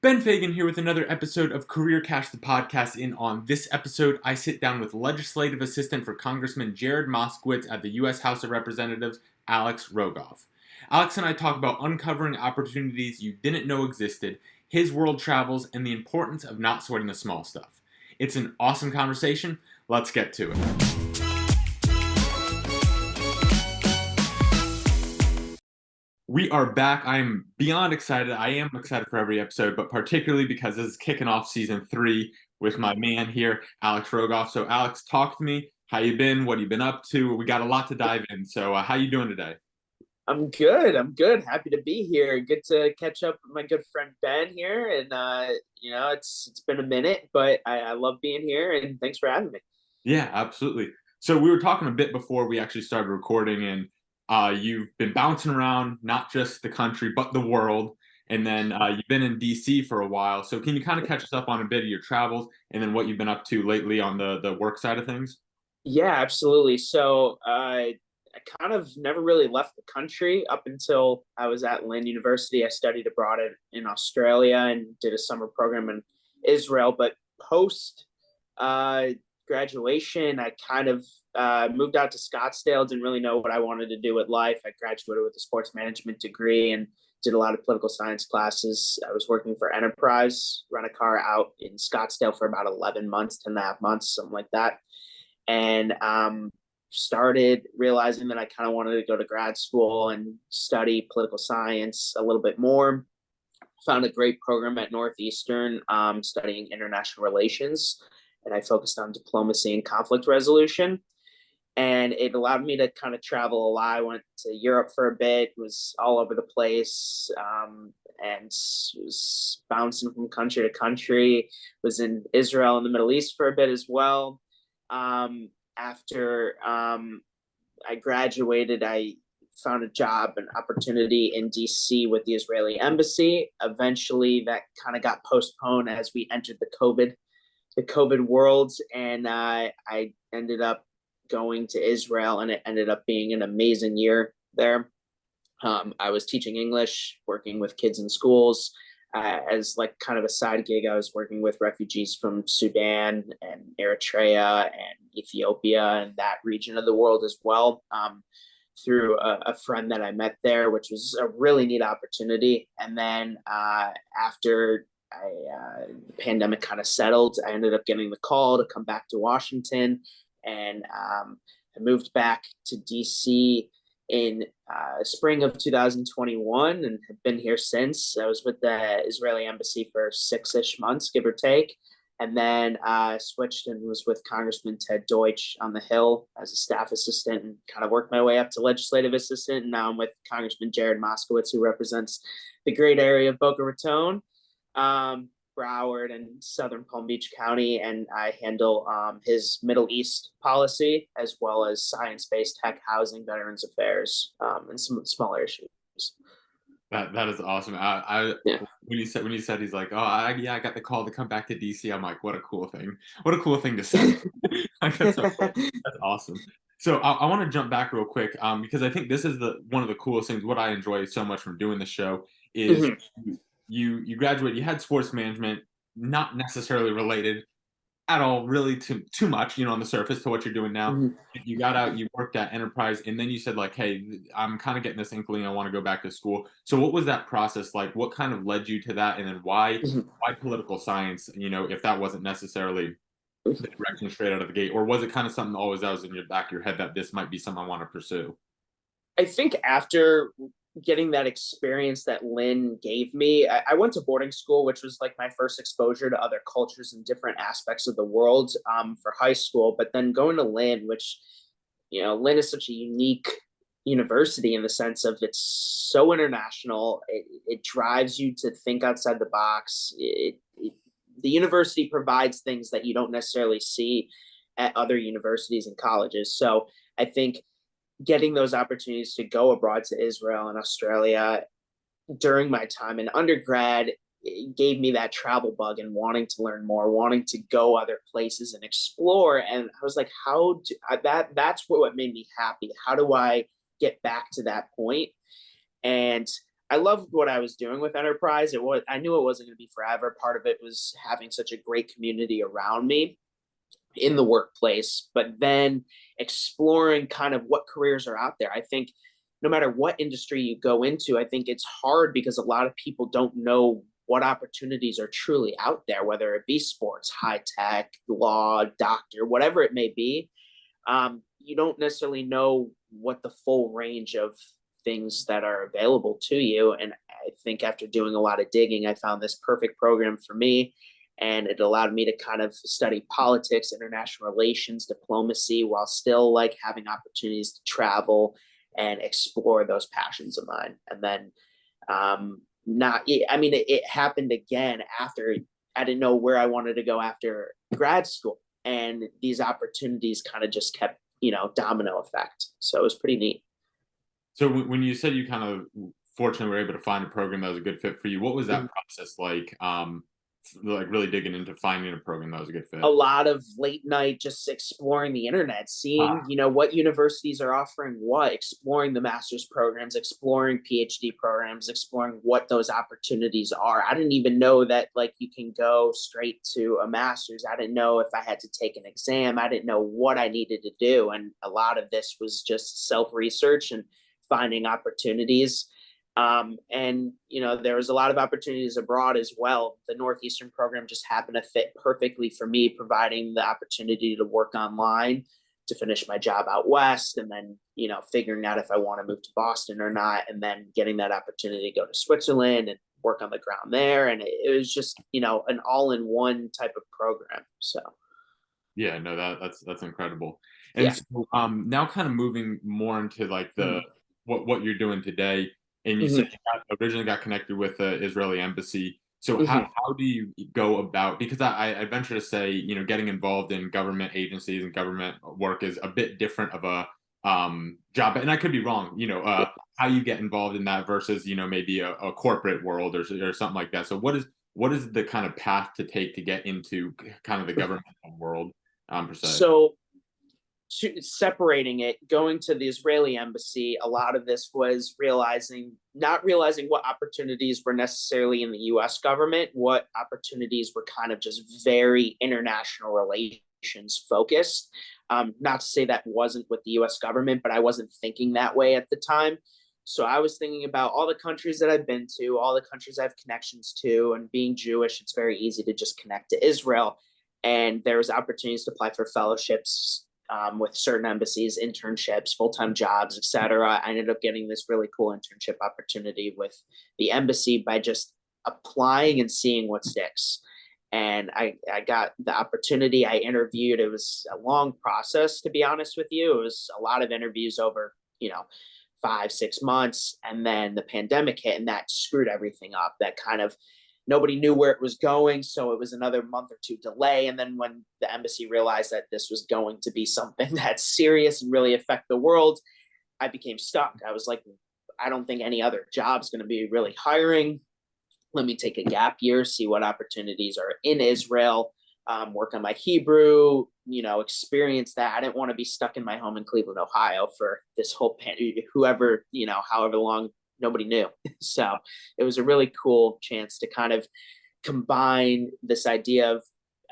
Ben Fagan here with another episode of Career Cash, the podcast. On this episode, I sit down with Legislative Assistant for Congressman Jared Moskowitz at the U.S. House of Representatives, Alex Rogoff. Alex and I talk about uncovering opportunities you didn't know existed, his world travels, and the importance of not sweating the small stuff. It's an awesome conversation. Let's get to it. We are back. I'm beyond excited. I am excited for every episode, but particularly because this is kicking off season 3 with my man here, Alex Rogoff. So Alex, talk to me. How you been? What have you been up to? We got a lot to dive in. So how you doing today? I'm good. Happy to be here. Good to catch up with my good friend Ben here. And it's been a minute, but I love being here, and thanks for having me. Yeah, absolutely. So we were talking a bit before we actually started recording, and you've been bouncing around not just the country, but the world. And then you've been in DC for a while. So can you kind of catch us up on a bit of your travels and then what you've been up to lately on the work side of things? Yeah, absolutely. So I kind of never really left the country up until I was at Lynn University. I studied abroad in Australia and did a summer program in Israel. But post graduation, I kind of moved out to Scottsdale. Didn't really know what I wanted to do with life. I graduated with a sports management degree and did a lot of political science classes. I was working for Enterprise, run a car out in Scottsdale for about 11 months, 10 and a half months, something like that. And started realizing that I kind of wanted to go to grad school and study political science a little bit more. Found a great program at Northeastern, studying international relations, and I focused on diplomacy and conflict resolution. And it allowed me to kind of travel a lot. I went to Europe for a bit, was all over the place, and was bouncing from country to country. Was in Israel and the Middle East for a bit as well. After I graduated, I found a job, an opportunity in DC with the Israeli embassy. Eventually, that kind of got postponed as we entered the COVID world, and I ended up going to Israel, and it ended up being an amazing year there. I was teaching English, working with kids in schools. As like kind of a side gig, I was working with refugees from Sudan and Eritrea and Ethiopia and that region of the world as well, through a friend that I met there, which was a really neat opportunity. And then after the pandemic kind of settled, I ended up getting the call to come back to Washington, and I moved back to DC in spring of 2021 and have been here since. I was with the Israeli embassy for 6-ish months, give or take. And then I switched and was with Congressman Ted Deutsch on the Hill as a staff assistant and kind of worked my way up to legislative assistant. And now I'm with Congressman Jared Moskowitz, who represents the great area of Boca Raton, Broward, and Southern Palm Beach County, and I handle his Middle East policy as well as science-based tech, housing, veterans affairs, and some smaller issues. That is awesome. Yeah. When you said he's like, I got the call to come back to DC. I'm like, what a cool thing! What a cool thing to say. That's awesome. So I want to jump back real quick, because I think this is one of the coolest things. What I enjoy so much from doing the show is. Mm-hmm. You graduate, you had sports management, not necessarily related at all really to too much, on the surface to what you're doing now. Mm-hmm. You got out, you worked at Enterprise, and then you said like, hey, I'm kind of getting this inkling, I want to go back to school. So what was that process like? What kind of led you to that? And then why political science, if that wasn't necessarily the direction straight out of the gate? Or was it kind of something always that was in your back of your head that this might be something I want to pursue? I think after getting that experience that Lynn gave me, I went to boarding school, which was like my first exposure to other cultures and different aspects of the world, for high school. But then going to Lynn, which, Lynn is such a unique university in the sense of it's so international. It drives you to think outside the box. The university provides things that you don't necessarily see at other universities and colleges. So I think getting those opportunities to go abroad to Israel and Australia during my time in undergrad gave me that travel bug and wanting to learn more, wanting to go other places and explore. And I was like, that's what made me happy. How do I get back to that point? And I loved what I was doing with Enterprise. I knew it wasn't going to be forever. Part of it was having such a great community around me in the workplace, but then exploring kind of what careers are out there. I think no matter what industry you go into, I think it's hard because a lot of people don't know what opportunities are truly out there, whether it be sports, high tech, law, doctor, whatever it may be. You don't necessarily know what the full range of things that are available to you. And I think after doing a lot of digging, I found this perfect program for me. And it allowed me to kind of study politics, international relations, diplomacy, while still like having opportunities to travel and explore those passions of mine. And then, not, I mean, it happened again after I didn't know where I wanted to go after grad school. And these opportunities kind of just kept, domino effect. So it was pretty neat. So when you said you kind of fortunately were able to find a program that was a good fit for you, what was that process like? Like really digging into finding a program that was a good A fit. lot of late night just exploring the internet, seeing, Ah, what universities are offering what, exploring the master's programs, exploring PhD programs, exploring what those opportunities are. I didn't even know that like you can go straight to a master's. I didn't know if I had to take an exam. I didn't know what I needed to do. And a lot of this was just self-research and finding opportunities. And there was a lot of opportunities abroad as well. The Northeastern program just happened to fit perfectly for me, providing the opportunity to work online to finish my job out west, and then figuring out if I want to move to Boston or not, and then getting that opportunity to go to Switzerland and work on the ground there. And it was just an all-in-one type of program. So yeah, no, that's incredible. And yeah. so now kind of moving more into like the Mm-hmm. what you're doing today, and you said Mm-hmm. you originally got connected with the Israeli embassy. So Mm-hmm. how do you go about, because I venture to say, getting involved in government agencies and government work is a bit different of a job, and I could be wrong, how you get involved in that versus, maybe a corporate world or something like that. So what is the kind of path to take to get into kind of the government world, per se? So separating it, going to the Israeli embassy, a lot of this was not realizing what opportunities were necessarily in the US government, what opportunities were kind of just very international relations focused. Not to say that wasn't with the US government, but I wasn't thinking that way at the time. So I was thinking about all the countries that I've been to, all the countries I have connections to, and being Jewish, it's very easy to just connect to Israel. And there was opportunities to apply for fellowships with certain embassies, internships, full-time jobs, etc. I ended up getting this really cool internship opportunity with the embassy by just applying and seeing what sticks. And I got the opportunity. I interviewed. It was a long process, to be honest with you. It was a lot of interviews over, 5, 6 months. And then the pandemic hit and that screwed everything up. That kind of nobody knew where it was going. So it was another month or two delay. And then when the embassy realized that this was going to be something that's serious and really affect the world, I became stuck. I was like, I don't think any other job's going to be really hiring. Let me take a gap year, see what opportunities are in Israel, work on my Hebrew, experience that. I didn't want to be stuck in my home in Cleveland, Ohio for this whole whoever, however long, nobody knew. So it was a really cool chance to kind of combine this idea of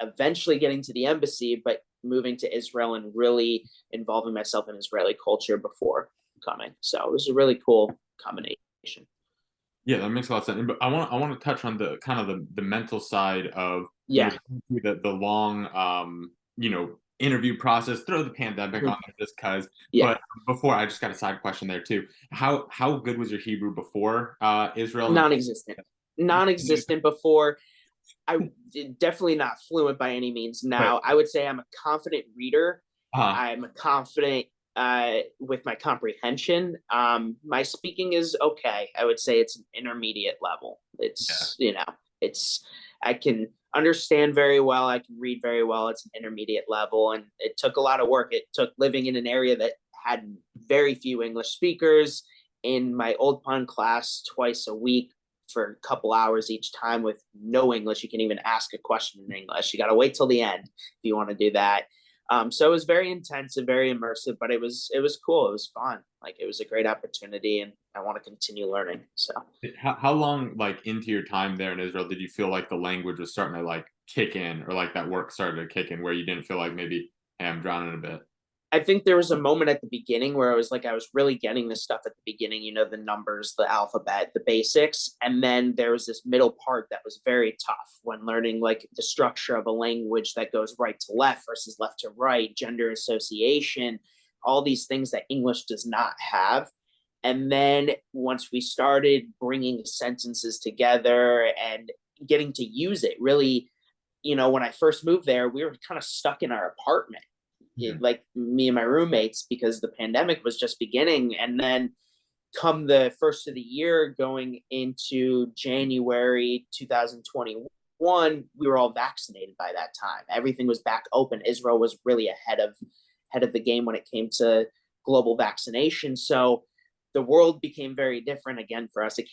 eventually getting to the embassy, but moving to Israel and really involving myself in Israeli culture before coming. So it was a really cool combination. Yeah, that makes a lot of sense. But I want to touch on the kind of the mental side of Yeah. the long interview process. Throw the pandemic on there just because. Yeah. But before, I just got a side question there too. How good was your Hebrew before Israel? And Non-existent. Non-existent before. I definitely not fluent by any means right. now. I would say I'm a confident reader. Uh, I'm confident with my comprehension. My speaking is okay. I would say it's an intermediate level. yeah. It's I can understand very well. I can read very well. It's an intermediate level, and it took a lot of work. It took living in an area that had very few English speakers. In my old pun class, twice a week for a couple hours each time with no English. You can even ask a question in English. You got to wait till the end if you want to do that. So it was very intensive, very immersive, but it was cool. It was fun. Like it was a great opportunity, and I want to continue learning. So How long, like, into your time there in Israel did you feel like the language was starting to, like, kick in, or, like, that work started to kick in where you didn't feel like maybe, "Hey, I'm drowning a bit"? I think there was a moment at the beginning where I was like, I was really getting this stuff at the beginning, the numbers, the alphabet, the basics. And then there was this middle part that was very tough when learning like the structure of a language that goes right to left versus left to right, gender association, all these things that English does not have. And then once we started bringing sentences together and getting to use it, really, when I first moved there, we were kind of stuck in our apartment, Mhm. like me and my roommates, because the pandemic was just beginning. And then come the first of the year, going into January 2021, we were all vaccinated by that time. Everything was back open. Israel was really ahead of the game when it came to global vaccination. So the world became very different again for us. It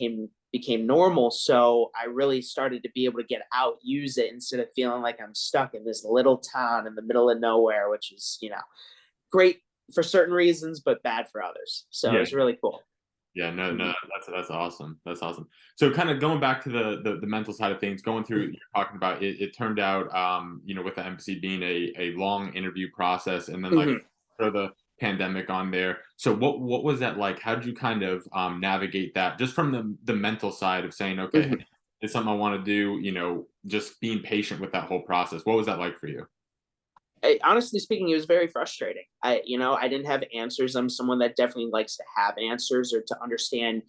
became normal. So I really started to be able to get out, use it, instead of feeling like I'm stuck in this little town in the middle of nowhere, which is, great for certain reasons, but bad for others. So it Yeah. was really cool. Yeah, no, no, Mhm. that's awesome. That's awesome. So kind of going back to the mental side of things, going through, you're talking about it, it turned out, with the embassy being a long interview process, and then like Mhm. throw the pandemic on there. So what was that like? How did you kind of navigate that, just from the mental side of saying, okay, hey, Mhm. it's something I want to do, just being patient with that whole process. What was that like for you? Honestly speaking, it was very frustrating. I didn't have answers. I'm someone that definitely likes to have answers or to understand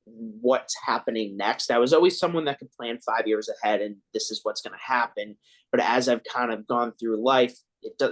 what's happening next. I was always someone that could plan 5 years ahead and this is what's going to happen. But as I've kind of gone through life,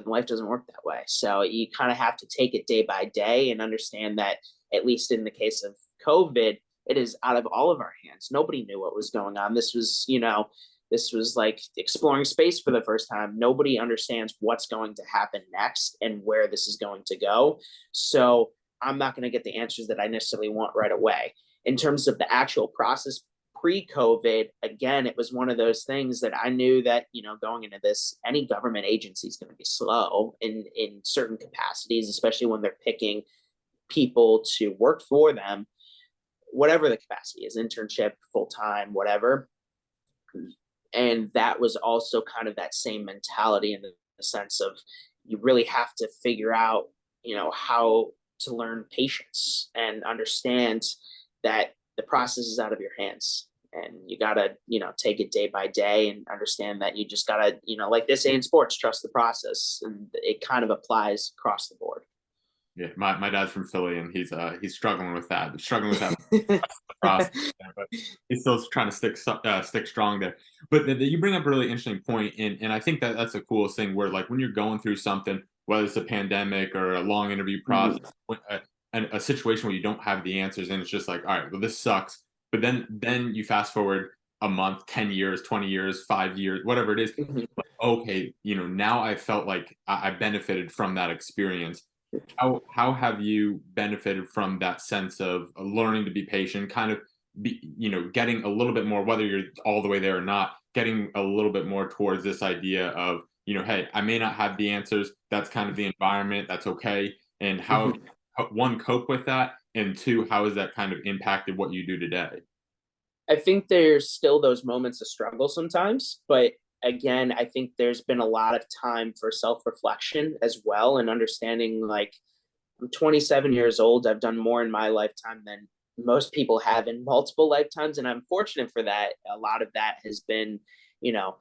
life doesn't work that way. So you kind of have to take it day by day and understand that, at least in the case of COVID, it is out of all of our hands. Nobody knew what was going on. This was like exploring space for the first time. Nobody understands what's going to happen next and where this is going to go. So I'm not going to get the answers that I necessarily want right away. In terms of the actual process pre-COVID, again, it was one of those things that I knew that, going into this, any government agency is going to be slow in certain capacities, especially when they're picking people to work for them, whatever the capacity is, internship, full-time, whatever. And that was also kind of that same mentality, in the sense of you really have to figure out, how to learn patience and understand that the process is out of your hands, and you gotta, take it day by day and understand that you just gotta, like they say in sports, trust the process, and it kind of applies across the board. Yeah, my dad's from Philly, and he's struggling with that process there, but he's still trying to stick strong there. But you bring up a really interesting point, and I think that that's the coolest thing. Where like when you're going through something, whether it's a pandemic or a long interview Mhm. process, a situation where you don't have the answers, and it's just like, all right, well, this sucks. But then you fast forward a month, 10 years, 20 years, 5 years, whatever it is. Mhm. Like, okay, now I felt like I benefited from that experience. How have you benefited from that sense of learning to be patient, kind of getting a little bit more, whether you're all the way there or not, getting a little bit more towards this idea of, hey, I may not have the answers. That's kind of the environment. That's okay. And how have Mhm. you, one, cope with that? And two, how has that kind of impacted what you do today? I think there's still those moments of struggle sometimes, but again, I think there's been a lot of time for self-reflection as well, and understanding, like, I'm 27 years old. I've done more in my lifetime than most people have in multiple lifetimes, and I'm fortunate for that. A lot of that has been, you know,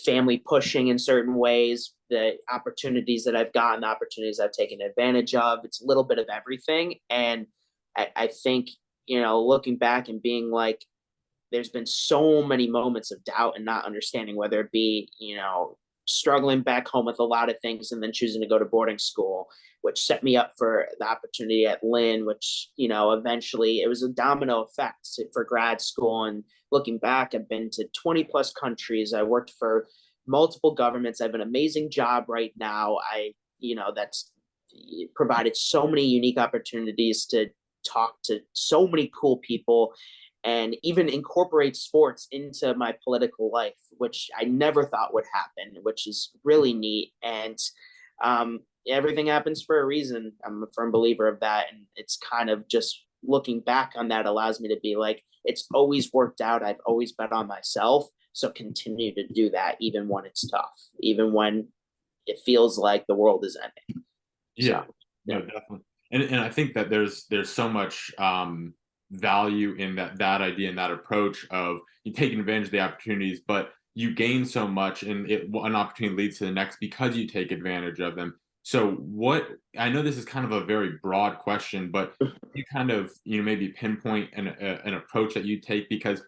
family pushing in certain ways, the opportunities that I've gotten, the opportunities I've taken advantage of. It's a little bit of everything, and I think, looking back and being like, there's been so many moments of doubt and not understanding, whether it be, struggling back home with a lot of things and then choosing to go to boarding school, which set me up for the opportunity at Lynn, which, eventually it was a domino effect for grad school. And looking back, I've been to 20 plus countries. I worked for multiple governments. I have an amazing job right now. That's provided so many unique opportunities to talk to so many cool people, and even incorporate sports into my political life, which I never thought would happen, which is really neat. And Everything happens for a reason. I'm a firm believer of that. And it's kind of just looking back on that allows me to be like, it's always worked out. I've always bet on myself. So continue to do that, even when it's tough, even when it feels like the world is ending. Yeah, So, no, yeah, definitely. And I think that there's so much value in that idea and that approach of you taking advantage of the opportunities, but you gain so much, and one opportunity leads to the next because you take advantage of them. So, what I know this is kind of a very broad question, but you kind of maybe pinpoint an approach that you take because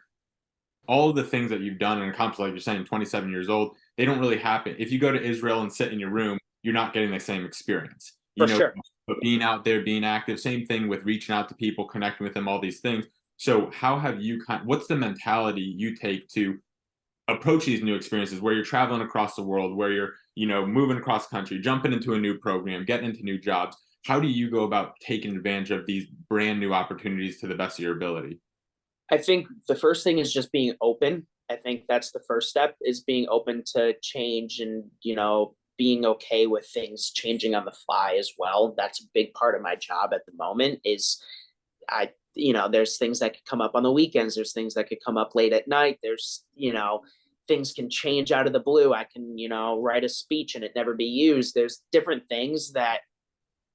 all of the things that you've done and accomplished, like you're saying, 27 years old, they don't really happen. If you go to Israel and sit in your room, you're not getting the same experience. for sure. But being out there, being active, same thing with reaching out to people, connecting with them, all these things. So, how have you what's the mentality you take to approach these new experiences where you're traveling across the world, where you're, moving across the country, jumping into a new program, getting into new jobs? How do you go about taking advantage of these brand new opportunities to the best of your ability? I think the first thing is just being open. I think that's the first step is being open to change and, being okay with things changing on the fly as well. That's a big part of my job at the moment is there's things that could come up on the weekends. There's things that could come up late at night. There's, things can change out of the blue. I can, write a speech and it never be used. There's different things that,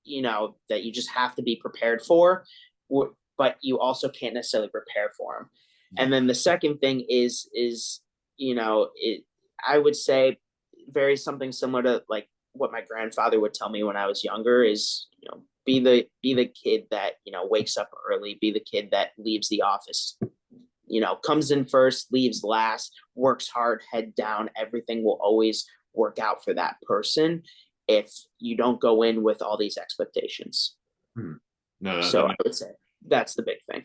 that you just have to be prepared for, but you also can't necessarily prepare for them. And then the second thing is, I would say very something similar to like what my grandfather would tell me when I was younger is, be the kid that, wakes up early, be the kid that leaves the office, comes in first, leaves last, works hard, head down. Everything will always work out for that person if you don't go in with all these expectations. Hmm. No, So I would say that's the big thing.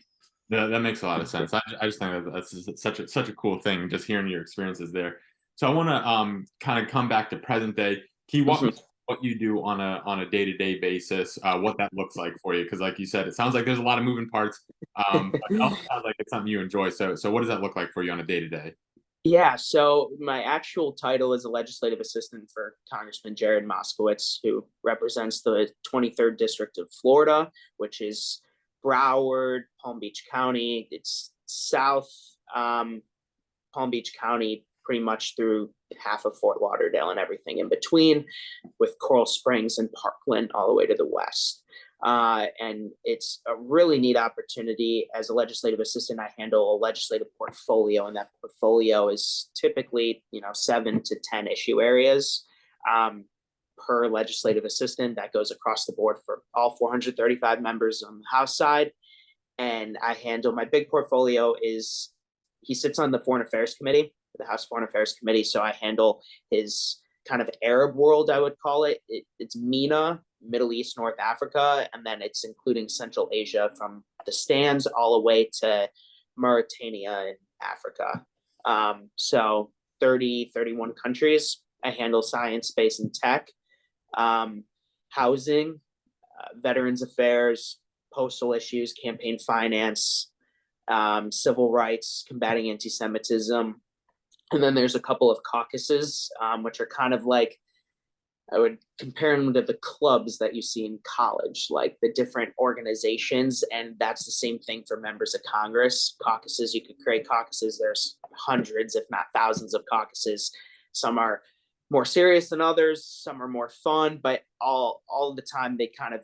that makes a lot of sense. I just think that that's such a cool thing, just hearing your experiences there. So I want to kind of come back to present day. Can you walk me Mhm. through what you do on a day-to-day basis, what that looks like for you? Because like you said, it sounds like there's a lot of moving parts, but it also sounds like it's something you enjoy. So what does that look like for you on a day-to-day? Yeah, so my actual title is a legislative assistant for Congressman Jared Moskowitz, who represents the 23rd District of Florida, which is Broward, Palm Beach County. It's South Palm Beach County, pretty much through half of Fort Lauderdale and everything in between, with Coral Springs and Parkland all the way to the west. And it's a really neat opportunity. As a legislative assistant, I handle a legislative portfolio, and that portfolio is typally, 7 to 10 issue areas per legislative assistant. That goes across the board for all 435 members on the House side. And I handle my big portfolio is he sits on the Foreign Affairs Committee, the House Foreign Affairs Committee. So I handle his kind of Arab world, I would call it. It's MENA, Middle East, North Africa, and then it's including Central Asia from the stands all the way to Mauritania and Africa. So 30, 31 countries. I handle science, space, and tech, housing, veterans affairs, postal issues, campaign finance, civil rights, combating anti-Semitism. And then there's a couple of caucuses, which are kind of like, I would compare them to the clubs that you see in college, like the different organizations. And that's the same thing for members of Congress. Caucuses, you could create caucuses. There's hundreds, if not thousands of caucuses. Some are more serious than others. Some are more fun, but all the time they kind of,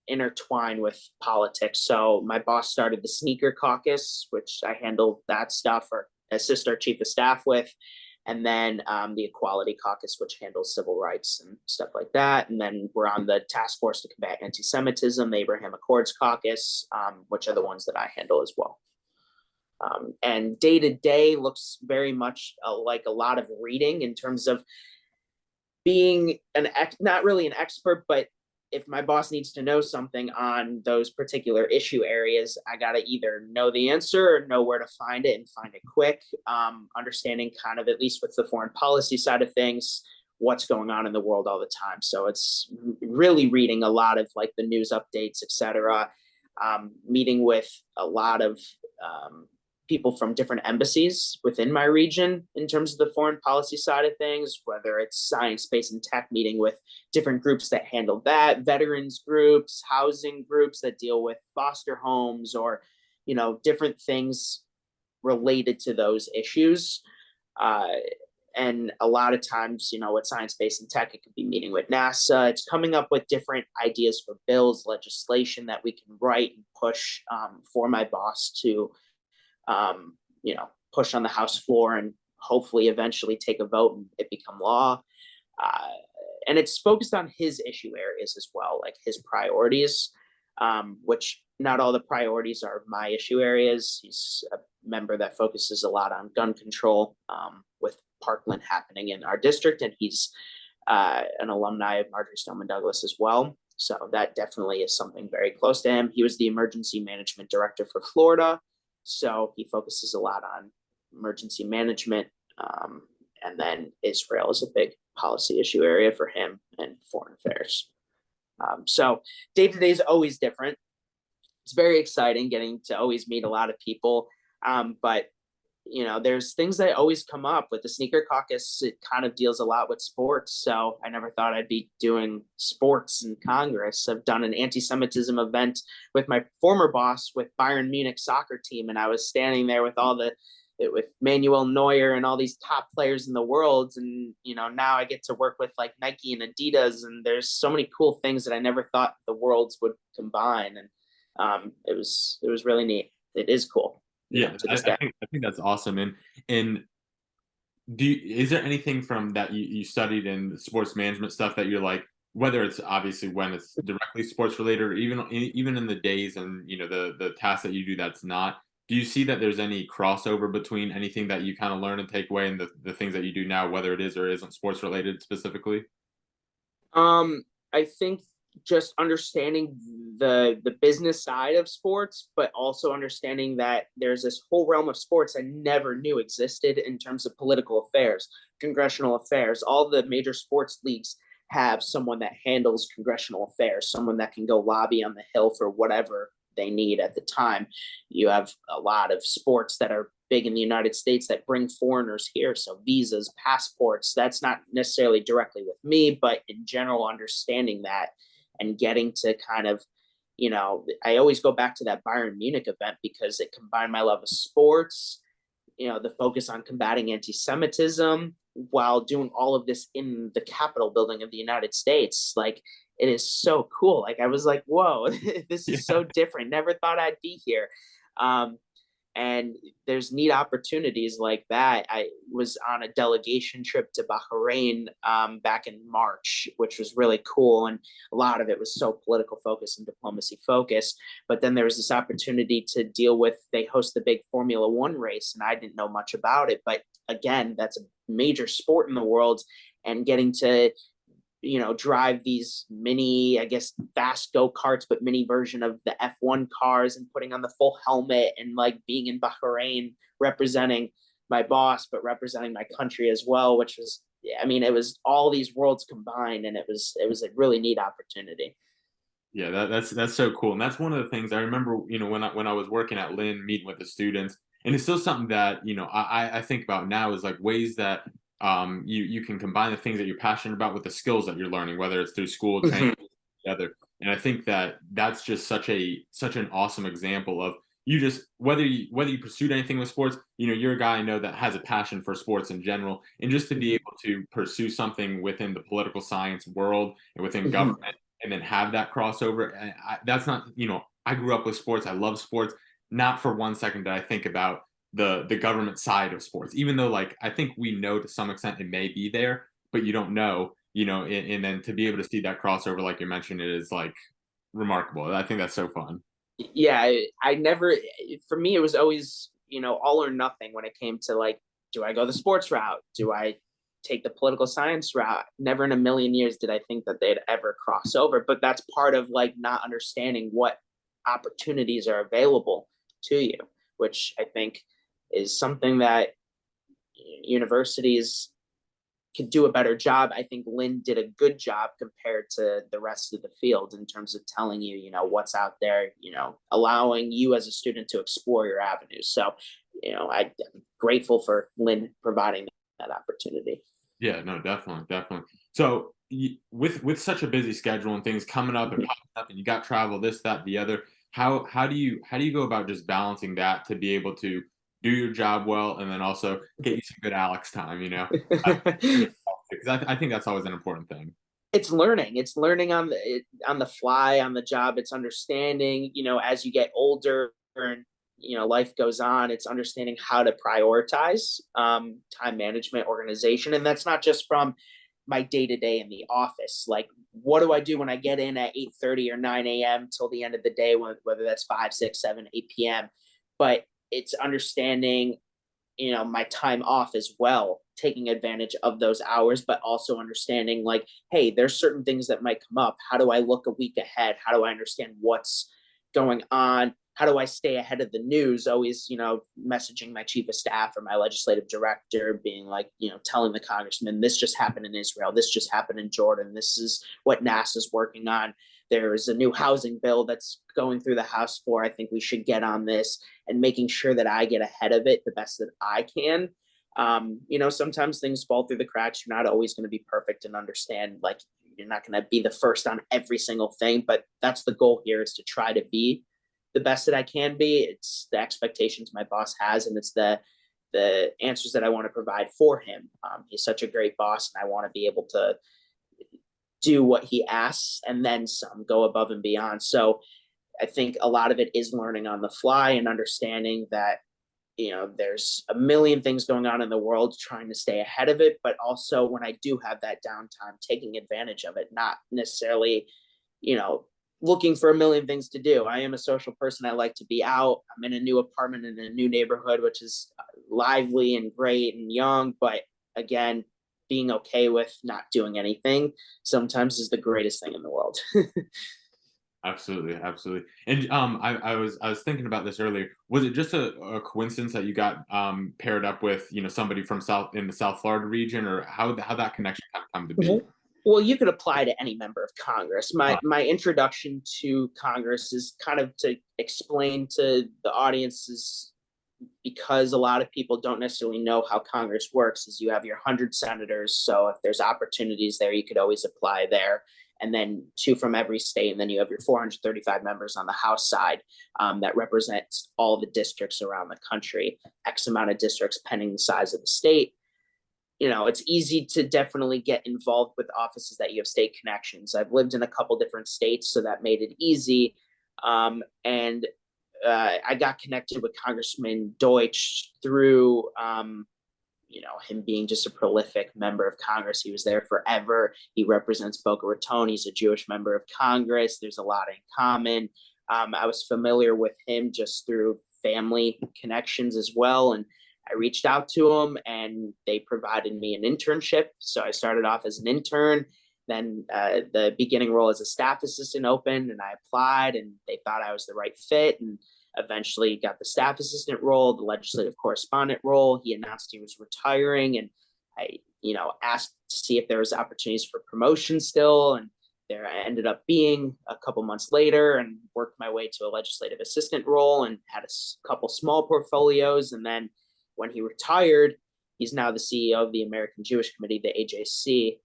intertwine with politics. So my boss started the sneaker caucus, which I handle that stuff or assist our chief of staff with. And then the Equality Caucus, which handles civil rights and stuff like that. And then we're on the Task Force to Combat Anti-Semitism, the Abraham Accords Caucus, which are the ones that I handle as well. And day to day looks very much like a lot of reading in terms of being not really an expert, but if my boss needs to know something on those particular issue areas, I got to either know the answer or know where to find it and find it quick. Understanding kind of, at least with the foreign policy side of things, what's going on in the world all the time. So it's really reading a lot of like the news updates, etc. Meeting with a lot of people from different embassies within my region in terms of the foreign policy side of things, whether it's science, space, and tech, meeting with different groups that handle that, veterans groups, housing groups that deal with foster homes, or, different things related to those issues. Uh, and a lot of times, with science, space, and tech, it could be meeting with NASA. It's coming up with different ideas for bills, legislation that we can write and push for my boss to um, push on the House floor and hopefully eventually take a vote and it become law. Uh, and it's focused on his issue areas as well, like his priorities, which not all the priorities are my issue areas. He's a member that focuses a lot on gun control, with Parkland happening in our district, and he's an alumni of Marjorie Stoneman Douglas as well. So that definitely is something very close to him. He was the emergency management director for Florida, so he focuses a lot on emergency management. And then Israel is a big policy issue area for him, and foreign affairs. So day to day is always different. It's very exciting getting to always meet a lot of people. But there's things that always come up with the sneaker caucus. It kind of deals a lot with sports. So I never thought I'd be doing sports in Congress. I've done an anti-Semitism event with my former boss with Bayern Munich soccer team. And I was standing there with with Manuel Neuer and all these top players in the world. And, now I get to work with like Nike and Adidas. And there's so many cool things that I never thought the worlds would combine. And it was really neat. It is cool. Yeah, I think that's awesome. And is there anything from that you studied in sports management stuff that you're like, whether it's obviously when it's directly sports related, or even in the days and the tasks that you do that's not, do you see that there's any crossover between anything that you kind of learn and take away and the things that you do now, whether it is or isn't sports related specifically? I think just understanding the business side of sports, but also understanding that there's this whole realm of sports I never knew existed in terms of political affairs, congressional affairs. All the major sports leagues have someone that handles congressional affairs, someone that can go lobby on the Hill for whatever they need at the time. You have a lot of sports that are big in the United States that bring foreigners here. So visas, passports, that's not necessarily directly with me, but in general, understanding that and getting to kind of, I always go back to that Bayern Munich event because it combined my love of sports, the focus on combating anti-Semitism while doing all of this in the Capitol building of the United States. Like, it is so cool. Like, I was like, whoa, this is so different. Never thought I'd be here. And there's neat opportunities like that. I was on a delegation trip to Bahrain back in March, which was really cool. And a lot of it was so political focused and diplomacy focused. But then there was this opportunity to deal with, they host the big Formula One race, and I didn't know much about it. But again, that's a major sport in the world, and getting to drive these mini, I guess, fast go-karts, but mini version of the F1 cars, and putting on the full helmet, and like being in Bahrain representing my boss, but representing my country as well, which was, it was all these worlds combined, and it was a really neat opportunity. Yeah, that's so cool. And that's one of the things I remember, when I was working at Lynn, meeting with the students, and it's still something that, I think about now, is like ways that you can combine the things that you're passionate about with the skills that you're learning, whether it's through school training together. And I think that that's just such an awesome example of whether you pursued anything with sports, you're a guy I know that has a passion for sports in general, and just to be able to pursue something within the political science world and within government, and then have that crossover. And that's not, I grew up with sports. I love sports. Not for one second did I think about the government side of sports, even though, like, I think we know to some extent it may be there, but you don't know, and then to be able to see that crossover, like you mentioned, it is like remarkable. I think that's so fun. Yeah, I never, for me, it was always, all or nothing when it came to like, do I go the sports route? Do I take the political science route? Never in a million years did I think that they'd ever cross over. But that's part of like not understanding what opportunities are available to you, which I think is something that universities could do a better job. I think Lynn did a good job compared to the rest of the field in terms of telling you, what's out there, allowing you as a student to explore your avenues. So I'm grateful for Lynn providing that opportunity. Yeah, no, definitely, definitely. So with such a busy schedule and things coming up and Mhm. popping up, and you got travel, this, that, the other, how do you go about just balancing that to be able to do your job well and then also get you some good Alex time, because I think that's always an important thing. It's learning. It's learning on the fly, on the job. It's understanding, as you get older and life goes on. It's understanding how to prioritize time management, organization, and that's not just from my day to day in the office. Like, what do I do when I get in at 8:30 or 9 a.m. till the end of the day, whether that's 5, 6, 7, 8 p.m. But it's understanding my time off as well, taking advantage of those hours, but also understanding, like, hey, there's certain things that might come up. How do I look a week ahead? How do I understand what's going on? How do I stay ahead of the news? Always, messaging my chief of staff or my legislative director, being like, telling the congressman, this just happened in Israel, this just happened in Jordan, this is what NASA's working on. There is a new housing bill that's going through the House floor. I think we should get on this, and making sure that I get ahead of it the best that I can. Sometimes things fall through the cracks. You're not always going to be perfect and understand, like, you're not going to be the first on every single thing, but that's the goal here, is to try to be the best that I can be. It's the expectations my boss has, and it's the answers that I want to provide for him. He's such a great boss, and I want to be able to do what he asks and then some, go above and beyond. So I think a lot of it is learning on the fly and understanding that, there's a million things going on in the world, trying to stay ahead of it. But also, when I do have that downtime, taking advantage of it, not necessarily, you know, looking for a million things to do. I am a social person. I like to be out. I'm in a new apartment in a new neighborhood, which is lively and great and young. But again, being okay with not doing anything sometimes is the greatest thing in the world. Absolutely, absolutely. And I was thinking about this earlier. Was it just a coincidence that you got paired up with somebody from the South Florida region, or how that connection kind of come to be? Well, you could apply to any member of Congress. My Uh, my introduction to Congress is kind of to explain to the audiences, because a lot of people don't necessarily know how Congress works. Is you have your 100 senators, so if there's opportunities there, you could always apply there, and then two from every state, and then you have your 435 members on the House side, that represents all the districts around the country, X amount of districts pending the size of the state. It's easy to definitely get involved with offices that you have state connections. I've lived in a couple different states, so that made it easy. And I got connected with Congressman Deutsch through, him being just a prolific member of Congress. He was there forever. He represents Boca Raton. He's a Jewish member of Congress. There's a lot in common. I was familiar with him just through family connections as well. And I reached out to them, and they provided me an internship. So I started off as an intern. Then the beginning role as a staff assistant opened, and I applied, and they thought I was the right fit, and eventually got the staff assistant role, the legislative correspondent role. He announced he was retiring, and I, asked to see if there was opportunities for promotion still. And there I ended up being a couple months later, and worked my way to a legislative assistant role, and had a couple small portfolios. And then when he retired, he's now the CEO of the American Jewish Committee, the AJC,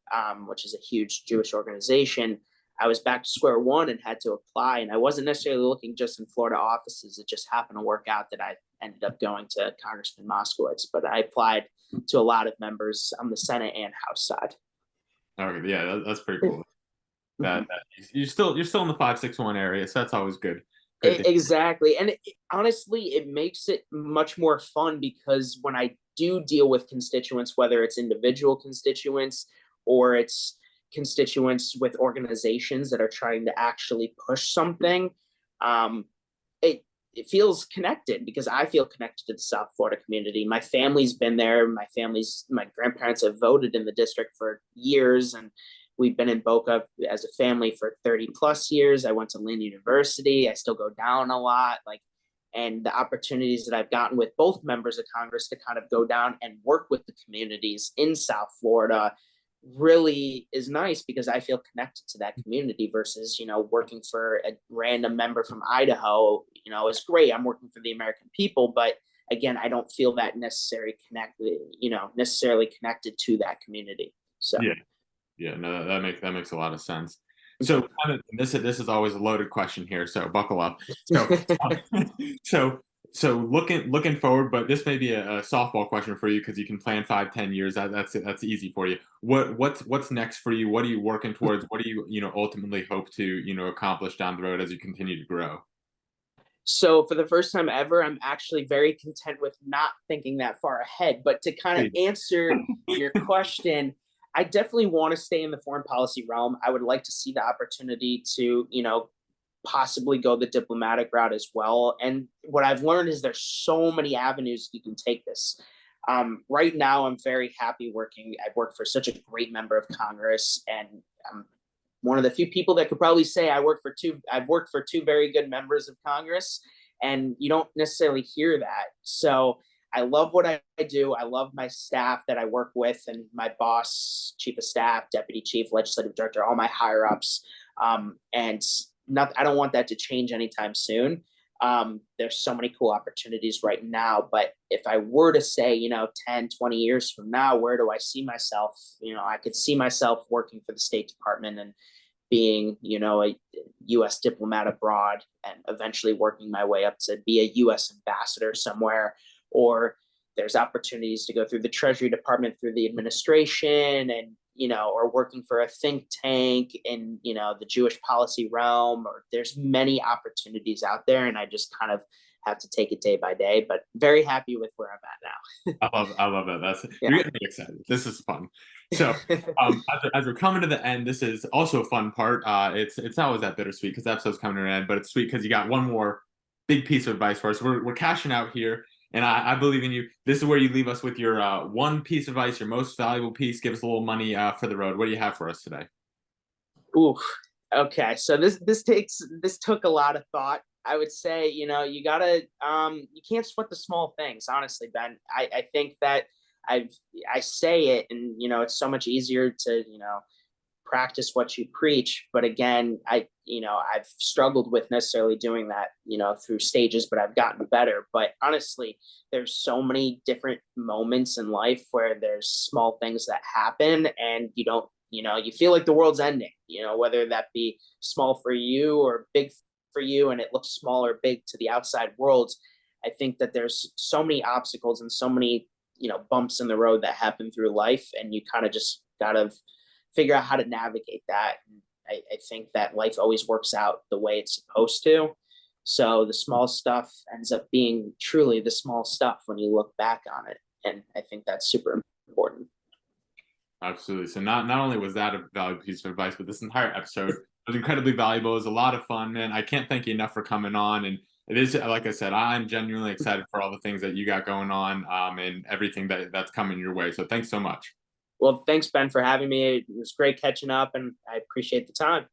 which is a huge Jewish organization. I was back to square one and had to apply. And I wasn't necessarily looking just in Florida offices. It just happened to work out that I ended up going to Congressman Moskowitz. But I applied to a lot of members on the Senate and House side. okay, yeah, that's pretty cool. That you're still in the 561 area, so that's always good. Good to Exactly. And honestly, it makes it much more fun, because when I do deal with constituents, whether it's individual constituents or it's constituents with organizations that are trying to actually push something, um, it feels connected, because I feel connected to the South Florida community. My family's been there. My grandparents have voted in the district for years, and we've been in Boca as a family for 30 plus years. I went to Lynn University. I still go down a lot. And the opportunities that I've gotten with both members of Congress to kind of go down and work with the communities in South Florida really is nice, because I feel connected to that community versus, working for a random member from Idaho. It's great. I'm working for the American people, but again, I don't feel that necessarily connected to that community. So Yeah. Yeah, no, that makes a lot of sense. So, kind of, this is always a loaded question here, so buckle up. So, so so looking forward, but this may be a softball question for you because you can plan 5, 10 years. That's easy for you. What's next for you? What are you working towards? What do you ultimately hope to accomplish down the road as you continue to grow? So for the first time ever, I'm actually very content with not thinking that far ahead. But to kind of Please. answer your question, I definitely want to stay in the foreign policy realm. I would like to see the opportunity to, possibly go the diplomatic route as well. And what I've learned is there's so many avenues you can take this. Right now, I'm very happy working. I've worked for such a great member of Congress, and I'm one of the few people that could probably say I've worked for two very good members of Congress, and you don't necessarily hear that. So I love what I do. I love my staff that I work with, and my boss, chief of staff, deputy chief, legislative director, all my higher ups. And not, I don't want that to change anytime soon. There's so many cool opportunities right now, but if I were to say, 10, 20 years from now, where do I see myself? I could see myself working for the State Department and being, a U.S. diplomat abroad, and eventually working my way up to be a U.S. ambassador somewhere. Or there's opportunities to go through the Treasury Department, through the administration, and or working for a think tank in the Jewish policy realm. Or there's many opportunities out there, and I just kind of have to take it day by day. But very happy with where I'm at now. I love that. Yeah. You're getting me excited. This is fun. So, as we're coming to the end, this is also a fun part. It's not always that bittersweet because the episode's coming to an end, but it's sweet because you got one more big piece of advice for us. We're cashing out here, and I believe in you. This is where you leave us with your one piece of advice, your most valuable piece. Give us a little money for the road. What do you have for us today? Ooh. Okay. So this took a lot of thought. I would say, you gotta you can't sweat the small things, honestly, Ben. I think that I say it, and it's so much easier to, practice what you preach. But again, I've struggled with necessarily doing that, through stages, but I've gotten better. But honestly, there's so many different moments in life where there's small things that happen, and you don't, you feel like the world's ending, whether that be small for you or big for you, and it looks small or big to the outside world. I think that there's so many obstacles and so many, bumps in the road that happen through life, and you kind of just gotta figure out how to navigate that. And I think that life always works out the way it's supposed to. So the small stuff ends up being truly the small stuff when you look back on it. And I think that's super important. Absolutely. So not only was that a valuable piece of advice, but this entire episode was incredibly valuable. It was a lot of fun, man. I can't thank you enough for coming on. And it is, like I said, I'm genuinely excited for all the things that you got going on, and everything that's coming your way. So thanks so much. Well, thanks, Ben, for having me. It was great catching up, and I appreciate the time.